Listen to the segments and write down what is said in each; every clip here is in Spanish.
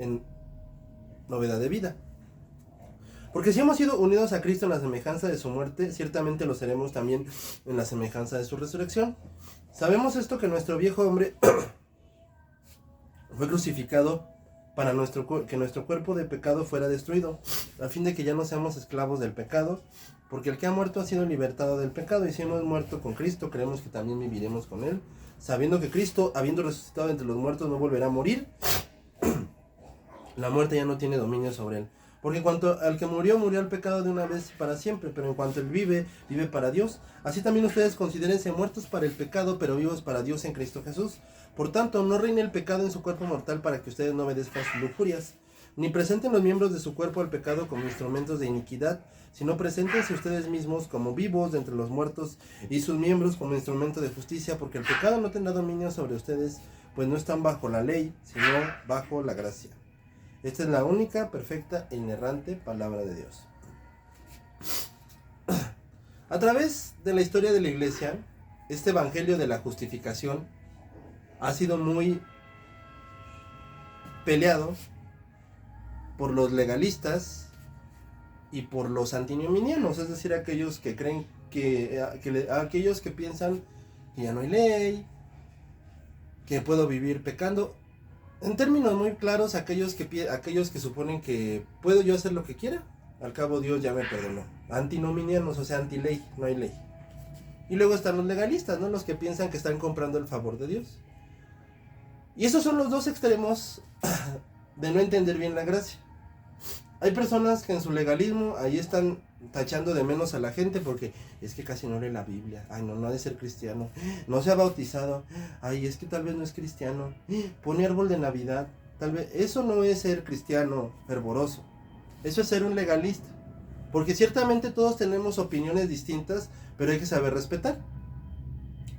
en novedad de vida. Porque si hemos sido unidos a Cristo en la semejanza de su muerte, ciertamente lo seremos también en la semejanza de su resurrección. Sabemos esto, que nuestro viejo hombre fue crucificado para que nuestro cuerpo de pecado fuera destruido, a fin de que ya no seamos esclavos del pecado, porque el que ha muerto ha sido libertado del pecado, y si hemos muerto con Cristo, creemos que también viviremos con él, sabiendo que Cristo, habiendo resucitado entre los muertos, no volverá a morir. La muerte ya no tiene dominio sobre él. Porque en cuanto al que murió, murió al pecado de una vez para siempre, pero en cuanto él vive, vive para Dios. Así también ustedes considérense muertos para el pecado, pero vivos para Dios en Cristo Jesús. Por tanto, no reine el pecado en su cuerpo mortal, para que ustedes no obedezcan sus lujurias, ni presenten los miembros de su cuerpo al pecado como instrumentos de iniquidad, sino preséntense ustedes mismos como vivos de entre los muertos, y sus miembros como instrumento de justicia, porque el pecado no tendrá dominio sobre ustedes, pues no están bajo la ley, sino bajo la gracia. Esta es la única, perfecta e inerrante palabra de Dios. A través de la historia de la iglesia, este evangelio de la justificación ha sido muy peleado por los legalistas y por los antinominianos, es decir, aquellos que creen aquellos que piensan que ya no hay ley, que puedo vivir pecando. En términos muy claros, aquellos que suponen que puedo yo hacer lo que quiera, al cabo Dios ya me perdonó. Antinominianos, o sea, anti-ley, no hay ley. Y luego están los legalistas, ¿no? Los que piensan que están comprando el favor de Dios. Y esos son los dos extremos de no entender bien la gracia. Hay personas que en su legalismo ahí están tachando de menos a la gente porque es que casi no lee la Biblia. Ay, no ha de ser cristiano. No se ha bautizado. Ay, es que tal vez no es cristiano. Pone árbol de Navidad. Tal vez eso no es ser cristiano fervoroso. Eso es ser un legalista. Porque ciertamente todos tenemos opiniones distintas, pero hay que saber respetar.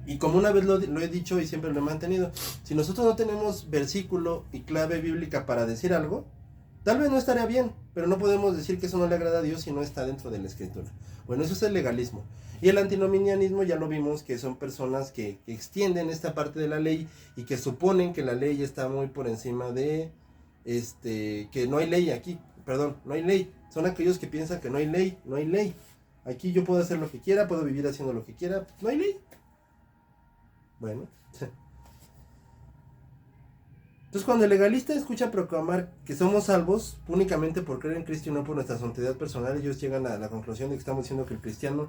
Y como una vez lo he dicho y siempre lo he mantenido, si nosotros no tenemos versículo y clave bíblica para decir algo, tal vez no estaría bien, pero no podemos decir que eso no le agrada a Dios si no está dentro de la escritura. Bueno, eso es el legalismo. Y el antinominianismo ya lo vimos, que son personas que extienden esta parte de la ley y que suponen que la ley está muy por encima de, que no hay ley aquí, perdón, no hay ley. Son aquellos que piensan que no hay ley, no hay ley. Aquí yo puedo hacer lo que quiera, puedo vivir haciendo lo que quiera, no hay ley. Bueno. Entonces, cuando el legalista escucha proclamar que somos salvos únicamente por creer en Cristo y no por nuestra santidad personal, ellos llegan a la conclusión de que estamos diciendo que el cristiano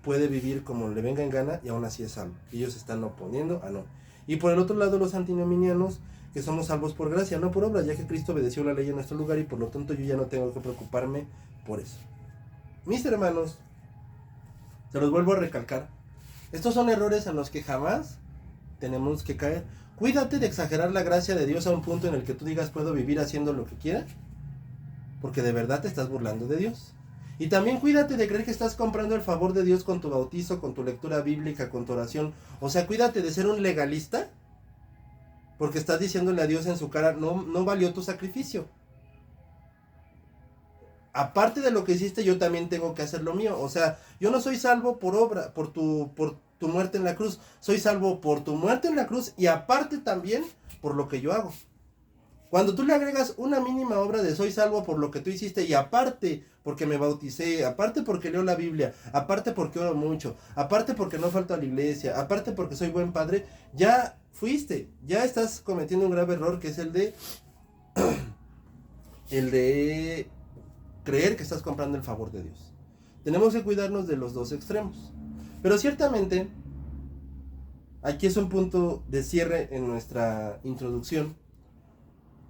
puede vivir como le venga en gana y aún así es salvo. Ellos se están oponiendo a no. Y por el otro lado, los antinominianos, que somos salvos por gracia, no por obras, ya que Cristo obedeció la ley en nuestro lugar y por lo tanto yo ya no tengo que preocuparme por eso. Mis hermanos, se los vuelvo a recalcar, estos son errores en los que jamás tenemos que caer. Cuídate de exagerar la gracia de Dios a un punto en el que tú digas puedo vivir haciendo lo que quiera, porque de verdad te estás burlando de Dios. Y también cuídate de creer que estás comprando el favor de Dios con tu bautizo, con tu lectura bíblica, con tu oración. O sea, cuídate de ser un legalista, porque estás diciéndole a Dios en su cara, no valió tu sacrificio. Aparte de lo que hiciste, yo también tengo que hacer lo mío. O sea, yo no soy salvo por obra, por tu muerte en la cruz. Soy salvo por tu muerte en la cruz y aparte también por lo que yo hago. Cuando tú le agregas una mínima obra de soy salvo por lo que tú hiciste y aparte porque me bauticé, aparte porque leo la Biblia, aparte porque oro mucho, aparte porque no falto a la iglesia, aparte porque soy buen padre, ya fuiste, ya estás cometiendo un grave error que es el de creer que estás comprando el favor de Dios. Tenemos que cuidarnos de los dos extremos. Pero ciertamente, aquí es un punto de cierre en nuestra introducción.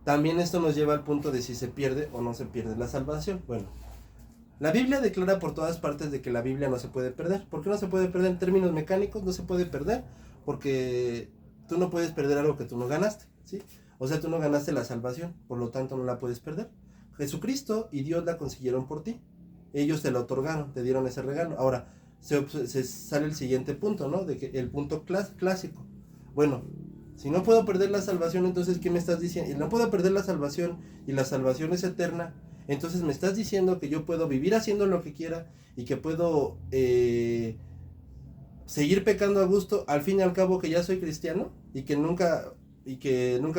También esto nos lleva al punto de si se pierde o no se pierde la salvación. Bueno, la Biblia declara por todas partes de que la Biblia no se puede perder. ¿Por qué no se puede perder? En términos mecánicos no se puede perder porque tú no puedes perder algo que tú no ganaste, ¿sí? O sea, tú no ganaste la salvación, por lo tanto no la puedes perder. Jesucristo y Dios la consiguieron por ti. Ellos te la otorgaron, te dieron ese regalo. Ahora, se sale el siguiente punto, ¿no? De que el punto clásico. Bueno, si no puedo perder la salvación, entonces ¿qué me estás diciendo? Y no puedo perder la salvación y la salvación es eterna. Entonces me estás diciendo que yo puedo vivir haciendo lo que quiera y que puedo seguir pecando a gusto, al fin y al cabo que ya soy cristiano y que nunca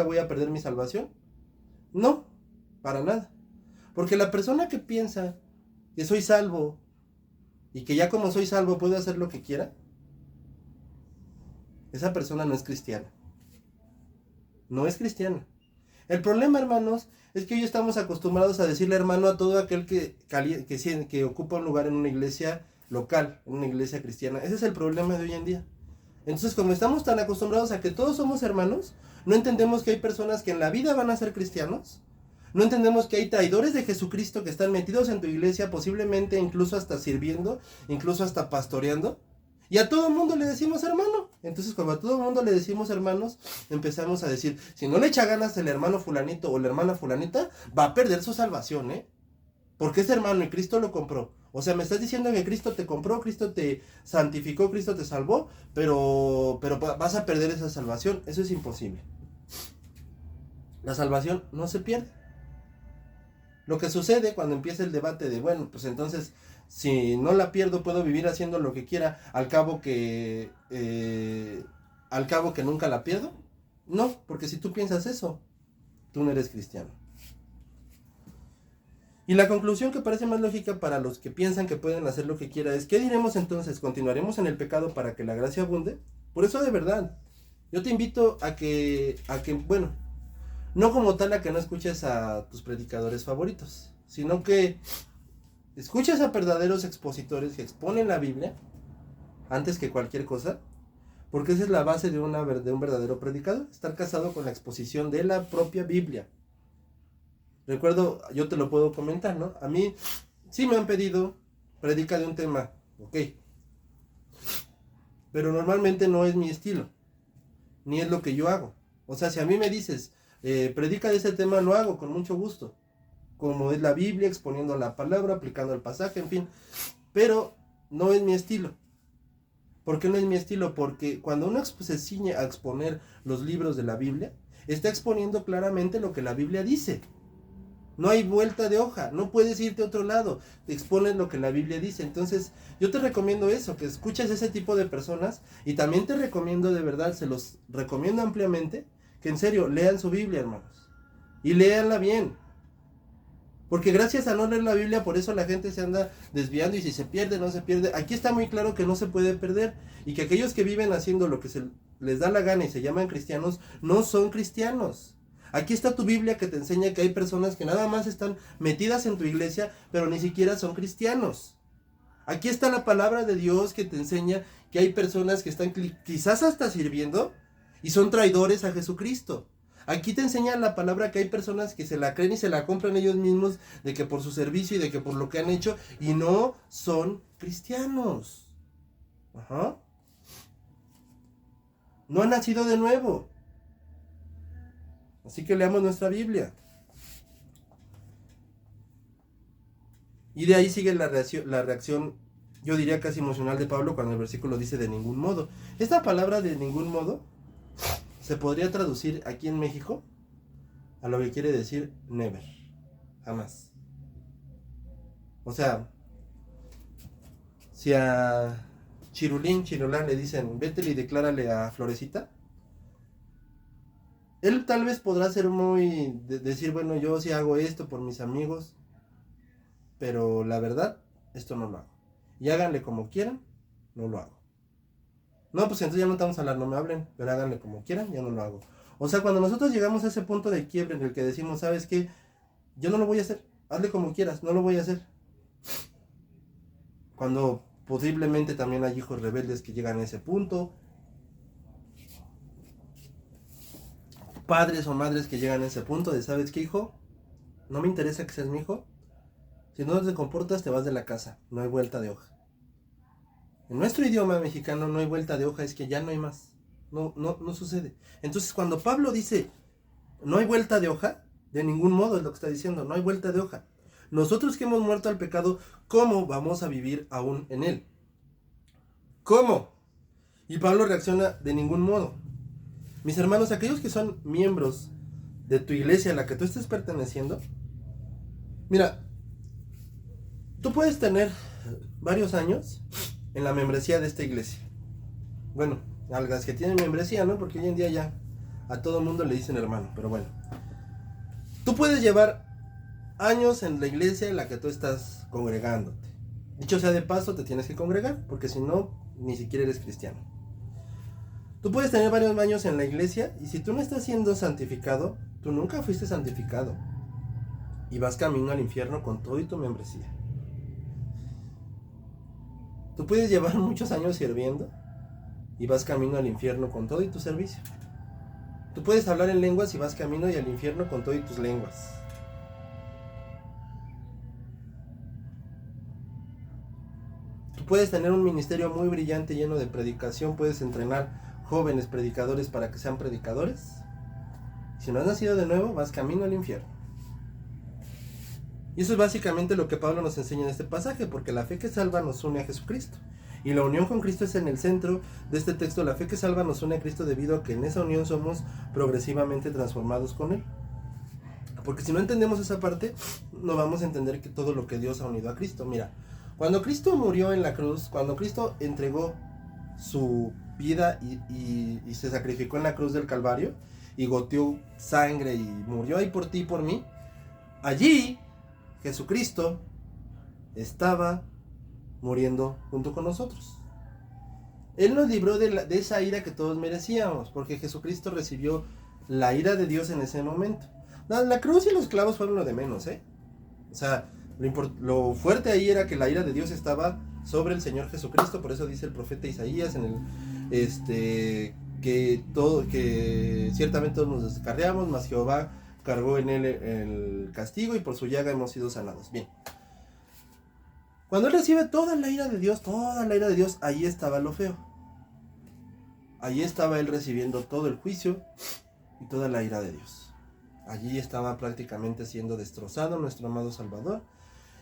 voy a perder mi salvación. No, para nada. Porque la persona que piensa que soy salvo y que ya como soy salvo puedo hacer lo que quiera, esa persona no es cristiana. No es cristiana. El problema, hermanos, es que hoy estamos acostumbrados a decirle hermano a todo aquel que ocupa un lugar en una iglesia local, en una iglesia cristiana. Ese es el problema de hoy en día. Entonces, como estamos tan acostumbrados a que todos somos hermanos, no entendemos que hay personas que en la vida van a ser cristianos. No entendemos que hay traidores de Jesucristo que están metidos en tu iglesia, posiblemente incluso hasta sirviendo, incluso hasta pastoreando. Y a todo mundo le decimos hermano. Entonces, cuando a todo mundo le decimos hermanos, empezamos a decir, si no le echa ganas el hermano fulanito o la hermana fulanita, va a perder su salvación, ¿eh? Porque es hermano y Cristo lo compró. O sea, me estás diciendo que Cristo te compró, Cristo te santificó, Cristo te salvó, pero vas a perder esa salvación. Eso es imposible. La salvación no se pierde. Lo que sucede cuando empieza el debate de, bueno, pues entonces, si no la pierdo, puedo vivir haciendo lo que quiera, al cabo que nunca la pierdo. No, porque si tú piensas eso, tú no eres cristiano. Y la conclusión que parece más lógica para los que piensan que pueden hacer lo que quiera es, ¿qué diremos entonces? ¿Continuaremos en el pecado para que la gracia abunde? Por eso de verdad, yo te invito a que, bueno, no como tal a que no escuches a tus predicadores favoritos, sino que escuches a verdaderos expositores que exponen la Biblia antes que cualquier cosa, porque esa es la base de un verdadero predicador, estar casado con la exposición de la propia Biblia. Recuerdo, yo te lo puedo comentar, ¿no? A mí sí me han pedido, predica de un tema, ok, pero normalmente no es mi estilo, ni es lo que yo hago. O sea, si a mí me dices, predica de ese tema, lo hago con mucho gusto, como es la Biblia, exponiendo la palabra, aplicando el pasaje, en fin, pero no es mi estilo. ¿Por qué no es mi estilo? Porque cuando uno se ciñe a exponer los libros de la Biblia, está exponiendo claramente lo que la Biblia dice. No hay vuelta de hoja, no puedes irte a otro lado, te expones lo que la Biblia dice. Entonces, yo te recomiendo eso, que escuches ese tipo de personas, y también te recomiendo de verdad, se los recomiendo ampliamente, que en serio, lean su Biblia, hermanos, y léanla bien. Porque gracias a no leer la Biblia, por eso la gente se anda desviando, y si se pierde, no se pierde. Aquí está muy claro que no se puede perder, y que aquellos que viven haciendo lo que se les da la gana y se llaman cristianos, no son cristianos. Aquí está tu Biblia que te enseña que hay personas que nada más están metidas en tu iglesia, pero ni siquiera son cristianos. Aquí está la palabra de Dios que te enseña que hay personas que están quizás hasta sirviendo y son traidores a Jesucristo. Aquí te enseña la palabra que hay personas que se la creen y se la compran ellos mismos, de que por su servicio y de que por lo que han hecho, y no son cristianos. Ajá. No han nacido de nuevo. Así que leamos nuestra Biblia. Y de ahí sigue la reacción, yo diría casi emocional de Pablo cuando el versículo dice de ningún modo. Esta palabra de ningún modo se podría traducir aquí en México a lo que quiere decir never, jamás. O sea, si a Chirulán le dicen, vete y declárale a Florecita, él tal vez podrá ser muy, decir, bueno, yo sí hago esto por mis amigos, pero la verdad, esto no lo hago. Y háganle como quieran, no lo hago. No, pues entonces ya no estamos hablando, no me hablen, pero háganle como quieran, ya no lo hago. O sea, cuando nosotros llegamos a ese punto de quiebre en el que decimos, ¿sabes qué? Yo no lo voy a hacer, hazle como quieras, no lo voy a hacer. Cuando posiblemente también hay hijos rebeldes que llegan a ese punto, padres o madres que llegan a ese punto de, ¿sabes qué, hijo? No me interesa que seas mi hijo. Si no te comportas, te vas de la casa. No hay vuelta de hoja. En nuestro idioma mexicano no hay vuelta de hoja, es que ya no hay más. No sucede. Entonces, cuando Pablo dice, no hay vuelta de hoja, de ningún modo es lo que está diciendo, no hay vuelta de hoja. Nosotros que hemos muerto al pecado, ¿cómo vamos a vivir aún en él? ¿Cómo? Y Pablo reacciona de ningún modo. Mis hermanos, aquellos que son miembros de tu iglesia a la que tú estés perteneciendo, mira, tú puedes tener varios años en la membresía de esta iglesia. Bueno, a las que tienen membresía, ¿no? Porque hoy en día ya a todo mundo le dicen hermano, pero bueno. Tú puedes llevar años en la iglesia en la que tú estás congregándote. Dicho sea de paso, te tienes que congregar, porque si no, ni siquiera eres cristiano. Tú puedes tener varios años en la iglesia y si tú no estás siendo santificado, tú nunca fuiste santificado. Y vas camino al infierno con todo y tu membresía. Tú puedes llevar muchos años sirviendo y vas camino al infierno con todo y tu servicio. Tú puedes hablar en lenguas y vas camino y al infierno con todo y tus lenguas. Tú puedes tener un ministerio muy brillante lleno de predicación, puedes entrenar jóvenes predicadores para que sean predicadores. Si no has nacido de nuevo, vas camino al infierno. Y eso es básicamente lo que Pablo nos enseña en este pasaje, porque la fe que salva nos une a Jesucristo. Y la unión con Cristo es en el centro de este texto. La fe que salva nos une a Cristo debido a que en esa unión somos progresivamente transformados con Él. Porque si no entendemos esa parte, no vamos a entender que todo lo que Dios ha unido a Cristo. Mira, cuando Cristo murió en la cruz, cuando Cristo entregó su vida y se sacrificó en la cruz del Calvario, y goteó sangre y murió ahí por ti y por mí, allí Jesucristo estaba muriendo junto con nosotros. Él nos libró de esa ira que todos merecíamos, porque Jesucristo recibió la ira de Dios en ese momento. La cruz y los clavos fueron lo de menos, O sea, lo fuerte ahí era que la ira de Dios estaba sobre el Señor Jesucristo. Por eso dice el profeta Isaías que ciertamente todos nos descarriamos, mas Jehová cargó en él el castigo y por su llaga hemos sido sanados. Bien. Cuando él recibe toda la ira de Dios, ahí estaba lo feo. Allí estaba él recibiendo todo el juicio y toda la ira de Dios. Allí estaba prácticamente siendo destrozado nuestro amado Salvador.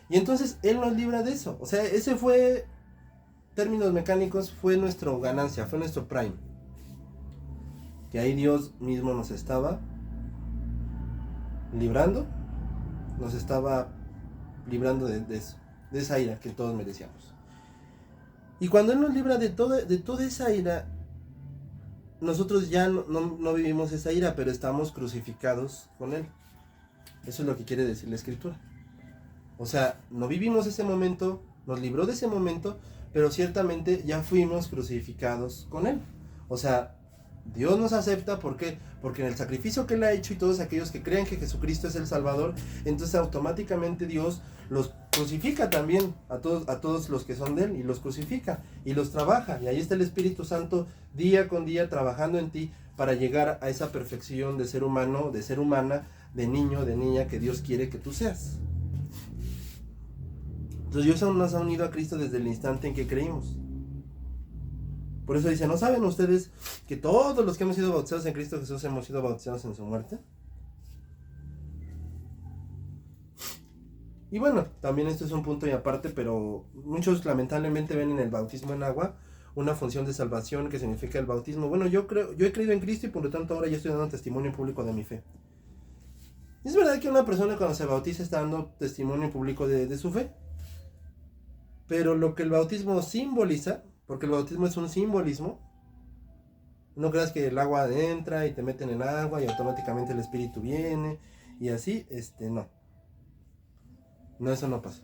Y entonces él nos libra de eso. O sea, ese fue, términos mecánicos, fue nuestra ganancia, fue nuestro prime. Que ahí Dios mismo nos estaba librando, de eso, de esa ira que todos merecíamos. Y cuando Él nos libra de toda esa ira, nosotros ya no vivimos esa ira, pero estamos crucificados con Él. Eso es lo que quiere decir la Escritura. O sea, no vivimos ese momento, nos libró de ese momento, pero ciertamente ya fuimos crucificados con Él. O sea, Dios nos acepta, ¿por qué? Porque en el sacrificio que Él ha hecho y todos aquellos que creen que Jesucristo es el Salvador, entonces automáticamente Dios los crucifica también a todos los que son de Él, y los crucifica y los trabaja, y ahí está el Espíritu Santo día con día trabajando en ti para llegar a esa perfección de ser humano, de ser humana, de niño, de niña que Dios quiere que tú seas. Entonces Dios aún nos ha unido a Cristo desde el instante en que creímos. Por eso dice, ¿no saben ustedes que todos los que hemos sido bautizados en Cristo Jesús hemos sido bautizados en su muerte? Y bueno, también esto es un punto y aparte, pero muchos lamentablemente ven en el bautismo en agua una función de salvación que significa el bautismo. Bueno, yo he creído en Cristo y por lo tanto ahora yo estoy dando testimonio público de mi fe. ¿Es verdad que una persona cuando se bautiza está dando testimonio público de su fe? Pero lo que el bautismo simboliza, porque el bautismo es un simbolismo, no creas que el agua entra y te meten en agua y automáticamente el Espíritu viene y así, no, eso no pasa.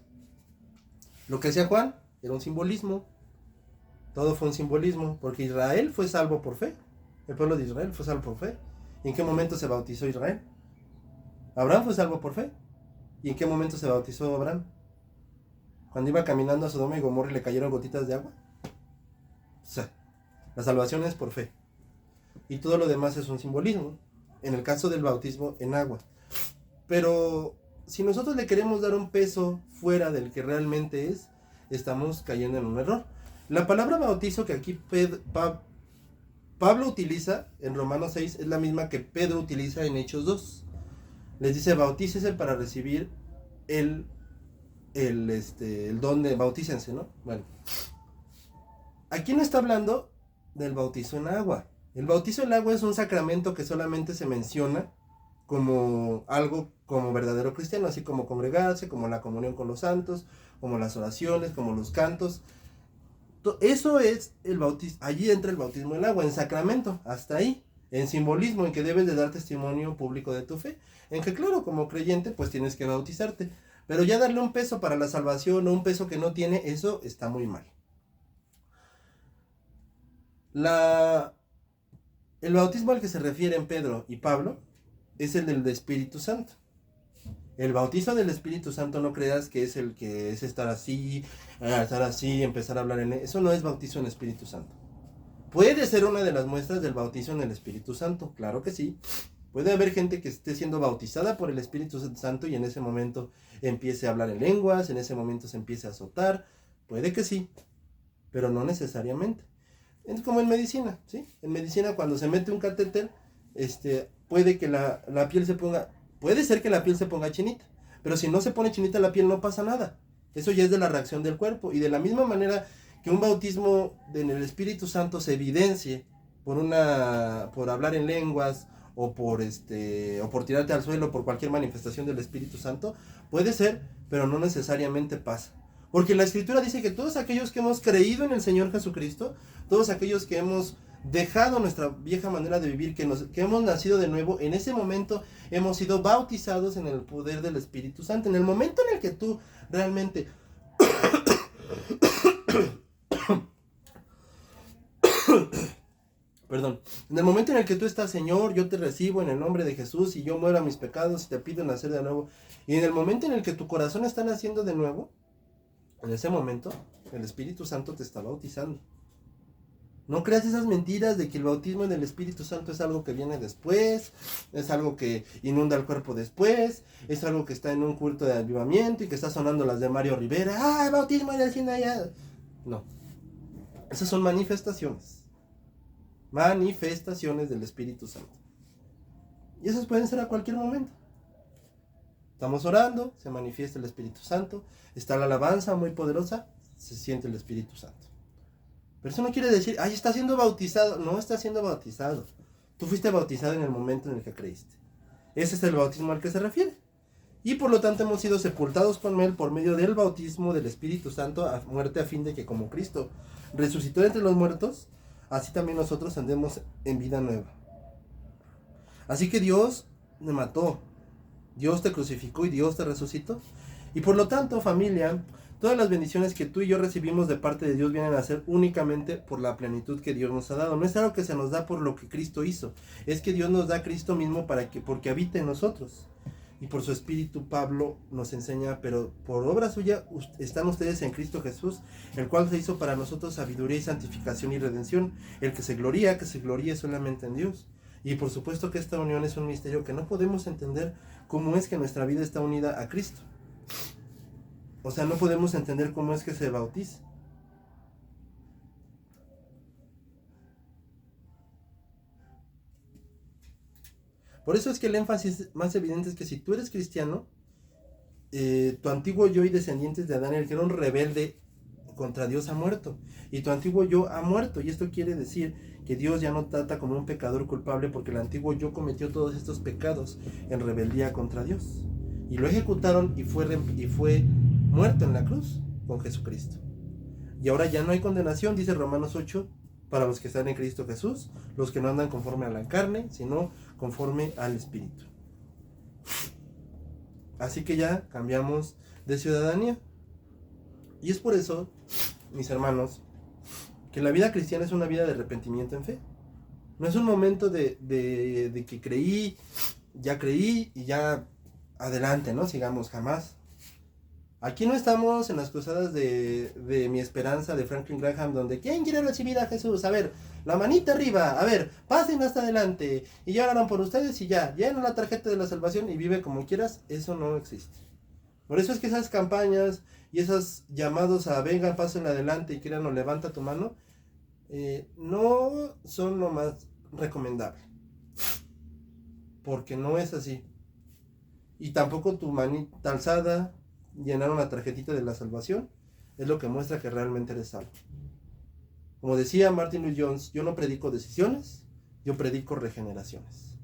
Lo que decía Juan era un simbolismo, todo fue un simbolismo, porque Israel fue salvo por fe, el pueblo de Israel fue salvo por fe. ¿Y en qué momento se bautizó Israel? Abraham fue salvo por fe. ¿Y en qué momento se bautizó Abraham? Cuando iba caminando a Sodoma y Gomorra y le cayeron gotitas de agua. O sea, la salvación es por fe. Y todo lo demás es un simbolismo. En el caso del bautismo en agua. Pero si nosotros le queremos dar un peso fuera del que realmente es, estamos cayendo en un error. La palabra bautizo que aquí Pablo utiliza en Romanos 6 es la misma que Pedro utiliza en Hechos 2. Les dice, bautícese para recibir el don de bautícense, ¿no? Bueno, aquí no está hablando del bautizo en agua. El bautizo en agua es un sacramento que solamente se menciona como algo como verdadero cristiano, así como congregarse, como la comunión con los santos, como las oraciones, como los cantos. Eso es el bautismo. Allí entra el bautismo en agua, en sacramento, hasta ahí. en simbolismo, en que debes de dar testimonio público de tu fe, en que claro, como creyente, pues tienes que bautizarte, pero ya darle un peso para la salvación o un peso que no tiene, eso está muy mal. El bautismo al que se refieren Pedro y Pablo es el del Espíritu Santo. El bautizo del Espíritu Santo, no creas que es el que es estar así, empezar a hablar en eso no es bautizo en Espíritu Santo. Puede ser una de las muestras del bautizo en el Espíritu Santo, claro que sí. Puede haber gente que esté siendo bautizada por el Espíritu Santo y en ese momento empiece a hablar en lenguas, en ese momento se empiece a azotar, puede que sí, pero no necesariamente. Es como en medicina, ¿sí? En medicina cuando se mete un catéter, puede que la piel se ponga, puede ser que la piel se ponga chinita, pero si no se pone chinita la piel no pasa nada. Eso ya es de la reacción del cuerpo. Y de la misma manera que un bautismo en el Espíritu Santo se evidencie por hablar en lenguas o por tirarte al suelo, por cualquier manifestación del Espíritu Santo, puede ser, pero no necesariamente pasa. Porque la Escritura dice que todos aquellos que hemos creído en el Señor Jesucristo, todos aquellos que hemos dejado nuestra vieja manera de vivir, que hemos nacido de nuevo, en ese momento hemos sido bautizados en el poder del Espíritu Santo. En el momento en el que tú realmente perdón, en el momento en el que tú estás, Señor, yo te recibo en el nombre de Jesús y yo muero a mis pecados y te pido nacer de nuevo, y en el momento en el que tu corazón está naciendo de nuevo, en ese momento el Espíritu Santo te está bautizando. No creas esas mentiras de que el bautismo en el Espíritu Santo es algo que viene después, es algo que inunda el cuerpo después, es algo que está en un culto de avivamiento y que está sonando las de Mario Rivera. ¡Ah, el bautismo en el Sinaí! No. Esas son manifestaciones. Manifestaciones del Espíritu Santo. Y esas pueden ser a cualquier momento. Estamos orando, se manifiesta el Espíritu Santo, está la alabanza muy poderosa, se siente el Espíritu Santo. Pero eso no quiere decir, ay, está siendo bautizado. No está siendo bautizado. Tú fuiste bautizado en el momento en el que creíste. Ese es el bautismo al que se refiere. Y por lo tanto hemos sido sepultados con Él por medio del bautismo del Espíritu Santo a muerte, a fin de que como Cristo resucitó entre los muertos, así también nosotros andemos en vida nueva. Así que Dios me mató, Dios te crucificó y Dios te resucitó. Y por lo tanto, familia, todas las bendiciones que tú y yo recibimos de parte de Dios vienen a ser únicamente por la plenitud que Dios nos ha dado. No es algo que se nos da por lo que Cristo hizo. Es que Dios nos da a Cristo mismo porque habite en nosotros. Y por su Espíritu Pablo nos enseña, pero por obra suya están ustedes en Cristo Jesús, el cual se hizo para nosotros sabiduría y santificación y redención. El que se gloríe solamente en Dios. Y por supuesto que esta unión es un misterio que no podemos entender cómo es que nuestra vida está unida a Cristo. O sea, no podemos entender cómo es que se bautiza. Por eso es que el énfasis más evidente es que si tú eres cristiano, tu antiguo yo y descendientes de Adán, el que era un rebelde contra Dios, ha muerto. Y tu antiguo yo ha muerto. Y esto quiere decir que Dios ya no trata como un pecador culpable, porque el antiguo yo cometió todos estos pecados en rebeldía contra Dios. Y lo ejecutaron y fue muerto en la cruz con Jesucristo. Y ahora ya no hay condenación, dice Romanos 8, para los que están en Cristo Jesús, los que no andan conforme a la carne, sino conforme al Espíritu. Así que ya cambiamos de ciudadanía. Y es por eso, mis hermanos, que la vida cristiana es una vida de arrepentimiento en fe. No es un momento de que creí y ya adelante, ¿no? Sigamos, jamás. Aquí no estamos en las cruzadas de Mi Esperanza de Franklin Graham, donde ¿quién quiere recibir a Jesús? A ver, la manita arriba, a ver, pasen hasta adelante, y ya oraron por ustedes y ya, llenan la tarjeta de la salvación y vive como quieras. Eso no existe. Por eso es que esas campañas y esos llamados a venga, pasen adelante y quieran o levanta tu mano, no son lo más recomendable. Porque no es así. Y tampoco tu manita alzada, llenar una tarjetita de la salvación, es lo que muestra que realmente eres salvo. Como decía Martin Lloyd Jones, yo no predico decisiones, yo predico regeneraciones.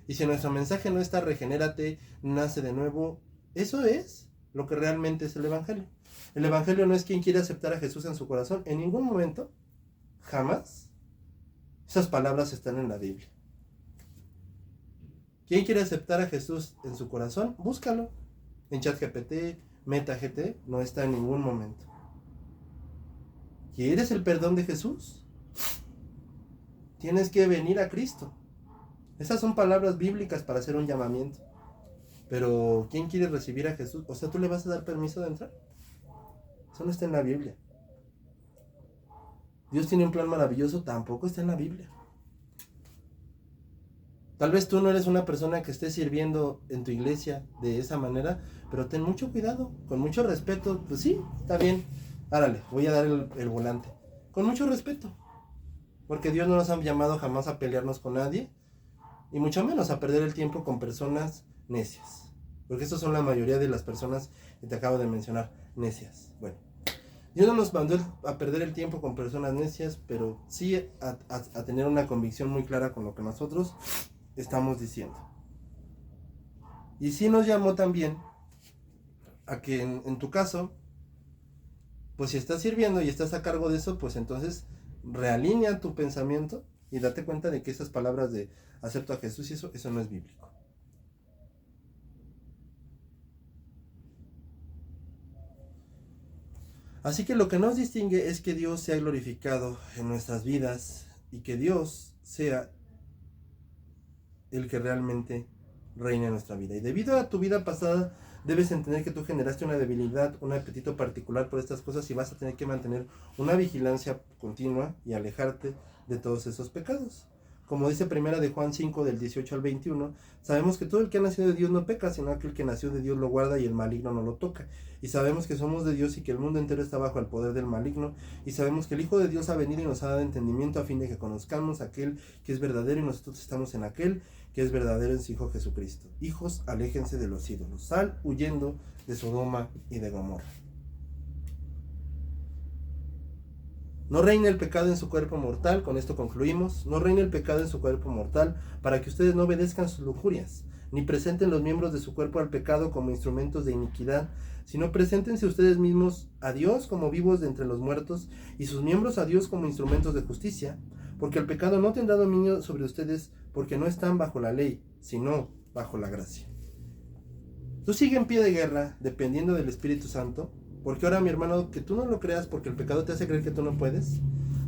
Y si nuestro mensaje no está regenérate, nace de nuevo, eso es lo que realmente es el Evangelio. El Evangelio no es quien quiere aceptar a Jesús en su corazón. En ningún momento, jamás, esas palabras están en la Biblia. ¿Quién quiere aceptar a Jesús en su corazón? Búscalo. En ChatGPT, MetaGT, no está en ningún momento. ¿Quieres el perdón de Jesús? Tienes que venir a Cristo. Esas son palabras bíblicas para hacer un llamamiento. Pero ¿quién quiere recibir a Jesús? O sea, ¿tú le vas a dar permiso de entrar? Eso no está en la Biblia. Dios tiene un plan maravilloso, tampoco está en la Biblia. Tal vez tú no eres una persona que esté sirviendo en tu iglesia de esa manera, pero ten mucho cuidado, con mucho respeto. Pues sí, está bien, árale, voy a dar el volante. Con mucho respeto, porque Dios no nos ha llamado jamás a pelearnos con nadie, y mucho menos a perder el tiempo con personas necias. Porque esas son la mayoría de las personas que te acabo de mencionar, necias. Bueno, Dios no nos mandó a perder el tiempo con personas necias, pero sí a tener una convicción muy clara con lo que nosotros estamos diciendo. Y sí nos llamó también a que en tu caso, pues si estás sirviendo y estás a cargo de eso, pues entonces realinea tu pensamiento y date cuenta de que esas palabras de acepto a Jesús y eso no es bíblico. Así que lo que nos distingue es que Dios sea glorificado en nuestras vidas y que Dios sea el que realmente reina en nuestra vida. Y debido a tu vida pasada, debes entender que tú generaste una debilidad, un apetito particular por estas cosas y vas a tener que mantener una vigilancia continua y alejarte de todos esos pecados. Como dice primera de Juan 5 del 18 al 21, sabemos que todo el que ha nacido de Dios no peca, sino que el que nació de Dios lo guarda y el maligno no lo toca. Y sabemos que somos de Dios y que el mundo entero está bajo el poder del maligno. Y sabemos que el Hijo de Dios ha venido y nos ha dado entendimiento a fin de que conozcamos a aquel que es verdadero y nosotros estamos en aquel que es verdadero en su Hijo Jesucristo. Hijos, aléjense de los ídolos. Sal huyendo de Sodoma y de Gomorra. No reine el pecado en su cuerpo mortal, con esto concluimos. No reine el pecado en su cuerpo mortal, para que ustedes no obedezcan sus lujurias, ni presenten los miembros de su cuerpo al pecado como instrumentos de iniquidad, sino preséntense ustedes mismos a Dios como vivos de entre los muertos, y sus miembros a Dios como instrumentos de justicia, porque el pecado no tendrá dominio sobre ustedes, porque no están bajo la ley, sino bajo la gracia. Tú sigue en pie de guerra, dependiendo del Espíritu Santo, porque ahora, mi hermano, que tú no lo creas porque el pecado te hace creer que tú no puedes,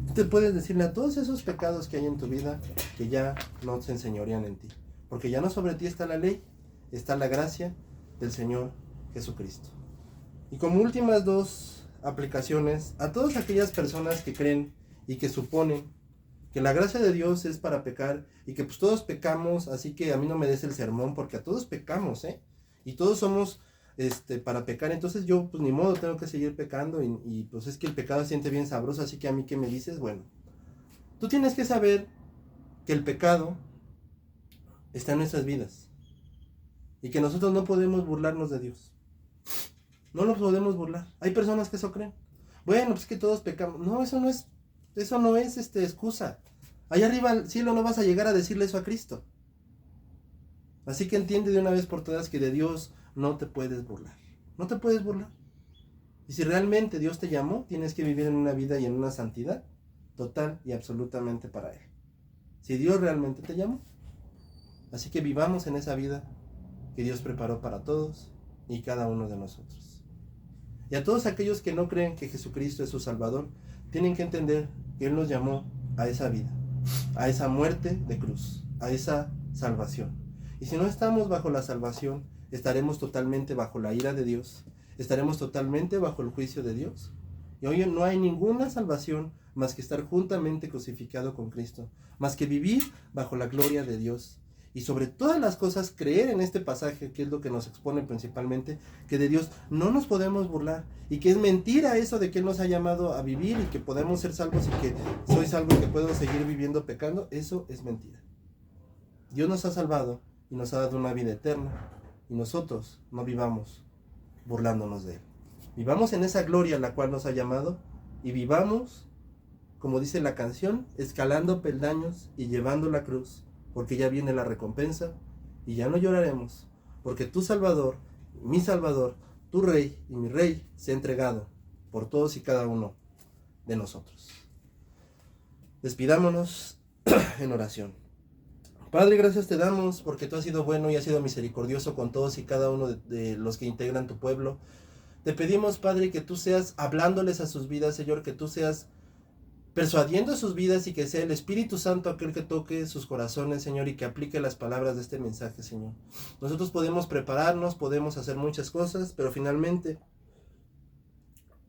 tú te puedes decirle a todos esos pecados que hay en tu vida que ya no se enseñorean en ti, porque ya no sobre ti está la ley, está la gracia del Señor Jesucristo. Y como últimas dos aplicaciones, a todas aquellas personas que creen y que suponen que la gracia de Dios es para pecar y que pues todos pecamos, así que a mí no me des el sermón porque a todos pecamos, y todos somos para pecar, entonces yo pues ni modo tengo que seguir pecando y pues es que el pecado se siente bien sabroso, así que a mí ¿qué me dices? Bueno, tú tienes que saber que el pecado está en nuestras vidas y que nosotros no podemos burlarnos de Dios, no nos podemos burlar. Hay personas que eso creen. Bueno, pues que todos pecamos. No, eso no es excusa. Allá arriba al cielo no vas a llegar a decirle eso a Cristo. Así que entiende de una vez por todas que de Dios no te puedes burlar. No te puedes burlar. Y si realmente Dios te llamó, tienes que vivir en una vida y en una santidad total y absolutamente para Él. Si Dios realmente te llamó. Así que vivamos en esa vida que Dios preparó para todos y cada uno de nosotros. Y a todos aquellos que no creen que Jesucristo es su Salvador, tienen que entender que Él nos llamó a esa vida, a esa muerte de cruz, a esa salvación. Y si no estamos bajo la salvación, estaremos totalmente bajo la ira de Dios, estaremos totalmente bajo el juicio de Dios. Y hoy no hay ninguna salvación más que estar juntamente crucificado con Cristo, más que vivir bajo la gloria de Dios. Y sobre todas las cosas, creer en este pasaje, que es lo que nos expone principalmente, que de Dios no nos podemos burlar, y que es mentira eso de que Él nos ha llamado a vivir y que podemos ser salvos y que soy salvo y que puedo seguir viviendo pecando. Eso es mentira. Dios nos ha salvado y nos ha dado una vida eterna, y nosotros no vivamos burlándonos de Él. Vivamos en esa gloria a la cual nos ha llamado, y vivamos, como dice la canción, escalando peldaños y llevando la cruz, porque ya viene la recompensa y ya no lloraremos, porque tu Salvador, mi Salvador, tu Rey y mi Rey se ha entregado por todos y cada uno de nosotros. Despidámonos en oración. Padre, gracias te damos porque tú has sido bueno y has sido misericordioso con todos y cada uno de los que integran tu pueblo. Te pedimos, Padre, que tú seas hablándoles a sus vidas, Señor, que tú seas persuadiendo sus vidas y que sea el Espíritu Santo aquel que toque sus corazones, Señor, y que aplique las palabras de este mensaje, Señor. Nosotros podemos prepararnos, podemos hacer muchas cosas, pero finalmente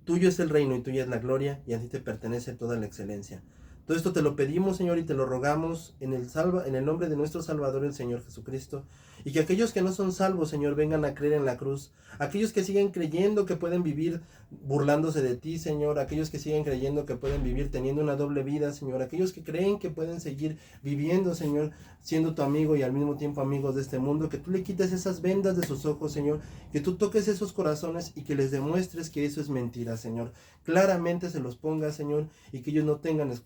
tuyo es el reino y tuya es la gloria y a ti te pertenece toda la excelencia. Todo esto te lo pedimos, Señor, y te lo rogamos en el nombre de nuestro Salvador, el Señor Jesucristo. Y que aquellos que no son salvos, Señor, vengan a creer en la cruz. Aquellos que siguen creyendo que pueden vivir burlándose de ti, Señor. Aquellos que siguen creyendo que pueden vivir teniendo una doble vida, Señor. Aquellos que creen que pueden seguir viviendo, Señor, siendo tu amigo y al mismo tiempo amigos de este mundo. Que tú le quites esas vendas de sus ojos, Señor. Que tú toques esos corazones y que les demuestres que eso es mentira, Señor. Claramente se los pongas, Señor, y que ellos no tengan excusa